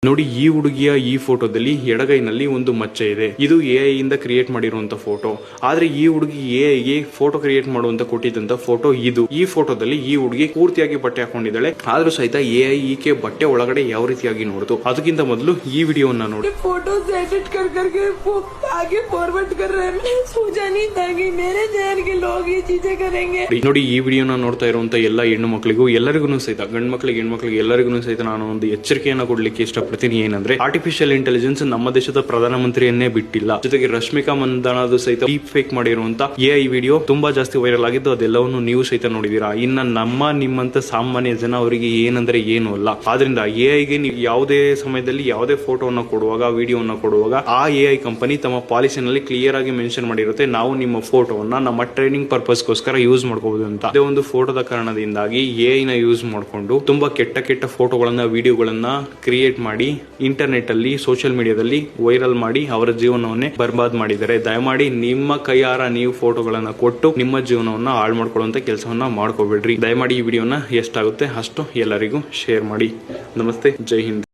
ನೋಡಿ, ಈ ಹುಡುಗಿಯ ಈ ಫೋಟೋದಲ್ಲಿ ಎಡಗೈನಲ್ಲಿ ಒಂದು ಮಚ್ಚೆ ಇದೆ. ಇದು ಎಐ ಇಂದ ಕ್ರಿಯೇಟ್ ಮಾಡಿರುವಂತ ಫೋಟೋ. ಆದ್ರೆ ಈ ಹುಡುಗಿ ಎಐಗೆ ಫೋಟೋ ಕ್ರಿಯೇಟ್ ಮಾಡುವಂತ ಕೊಟ್ಟಿದ್ದಂತ ಫೋಟೋ ಇದು. ಈ ಫೋಟೋದಲ್ಲಿ ಈ ಹುಡುಗಿ ಪೂರ್ತಿಯಾಗಿ ಬಟ್ಟೆ ಹಾಕೊಂಡಿದ್ದಾಳೆ. ಆದ್ರೂ ಸಹಿತ ಎಐ ಈಕೆ ಬಟ್ಟೆ ಒಳಗಡೆ ಯಾವ ರೀತಿಯಾಗಿ ನೋಡ್ತು. ಅದಕ್ಕಿಂತ ಮೊದಲು ಈ ವಿಡಿಯೋವನ್ನ ನೋಡಿ. फोटोज एडिट कर करके आगे फॉरवर्ड कर रहे हैं. मैंने सोचा नहीं था कि मेरे शहर के लोग ये चीजें करेंगे. ನೋಡಿ, ಈ ವಿಡಿಯೋನ ನೋಡ್ತಾ ಇರುವಂತ ಎಲ್ಲ ಹೆಣ್ಣು ಮಕ್ಕಳಿಗೂ, ಎಲ್ಲರಿಗೂ ಸಹಿತ, ಗಂಡು ಮಕ್ಕಳಿಗೆ ಹೆಣ್ಮಕ್ಳಿಗೆ ಎಲ್ಲರಿಗೂ ಸಹಿತ ನಾನು ಒಂದು ಎಚ್ಚರಿಕೆಯನ್ನ ಕೊಡ್ಲಿಕ್ಕೆ ಇಷ್ಟಪಡ್ತೀನಿ. ಏನಂದ್ರೆ, ಆರ್ಟಿಫಿಷಿಯಲ್ ಇಂಟೆಲಿಜೆನ್ಸ್ ನಮ್ಮ ದೇಶದ ಪ್ರಧಾನಮಂತ್ರಿಯನ್ನೇ ಬಿಟ್ಟಿಲ್ಲ. ಜೊತೆಗೆ ರಶ್ಮಿಕಾ ಮಂದನದು ಸಹಿತ ಡೀಪ್ ಫೇಕ್ ಮಾಡಿರುವಂತ ಎಐ ವಿಡಿಯೋ ತುಂಬಾ ಜಾಸ್ತಿ ವೈರಲ್ ಆಗಿದ್ದು, ಅದೆಲ್ಲವನ್ನು ನೀವು ಸಹಿತ ನೋಡಿದೀರಾ. ಇನ್ನ ನಿಮ್ಮಂತ ಸಾಮಾನ್ಯ ಜನ ಅವರಿಗೆ ಏನಂದ್ರೆ ಏನು ಅಲ್ಲ. ಆದ್ರಿಂದ ಎಐಗೆ ನೀವು ಯಾವುದೇ ಸಮಯದಲ್ಲಿ ಯಾವುದೇ ಫೋಟೋವನ್ನು ಕೊಡುವಾಗ, ವಿಡಿಯೋನ ಕೊಡುವಾಗ ಆ ಎಐ ಕಂಪನಿ ತಮ್ಮ ಪಾಲಿಸಿನಲ್ಲಿ ಕ್ಲಿಯರ್ ಆಗಿ ಮೆನ್ಷನ್ ಮಾಡಿರುತ್ತೆ, ನಾವು ನಿಮ್ಮ ಫೋಟೋವನ್ನ ನಮ್ಮ ಟ್ರೈನಿಂಗ್ ಪರ್ಪಸ್ಗೋಸ್ಕರ ಯೂಸ್ ಮಾಡ್ಕೋಬಹುದು ಅಂತ. ಅದೇ ಒಂದು ಫೋಟೋದ ಕಾರಣದಿಂದಾಗಿ ಎಐ ನ ಯೂಸ್ ಮಾಡಿಕೊಂಡು ತುಂಬಾ ಕೆಟ್ಟ ಫೋಟೋಗಳನ್ನ, ವಿಡಿಯೋಗಳನ್ನ ಕ್ರಿಯೇಟ್ ಮಾಡಿ ಇಂಟರ್ನೆಟ್ ಅಲ್ಲಿ, ಸೋಷಿಯಲ್ ಮೀಡಿಯಾದಲ್ಲಿ ವೈರಲ್ ಮಾಡಿ ಅವರ ಜೀವನವನ್ನೇ ಬರ್ಬಾದ್ ಮಾಡಿದ್ದಾರೆ. ದಯಮಾಡಿ ನಿಮ್ಮ ಕೈಯಾರ ನೀವು ಫೋಟೋಗಳನ್ನ ಕೊಟ್ಟು ನಿಮ್ಮ ಜೀವನವನ್ನ ಹಾಳು ಮಾಡ್ಕೊಳ್ಳುವಂತ ಕೆಲಸವನ್ನ ಮಾಡ್ಕೋಬೇಡ್ರಿ. ದಯಮಾಡಿ ಈ ವಿಡಿಯೋನ ಎಷ್ಟಾಗುತ್ತೆ ಅಷ್ಟು ಎಲ್ಲರಿಗೂ ಶೇರ್ ಮಾಡಿ. ನಮಸ್ತೆ, ಜೈ ಹಿಂದ್.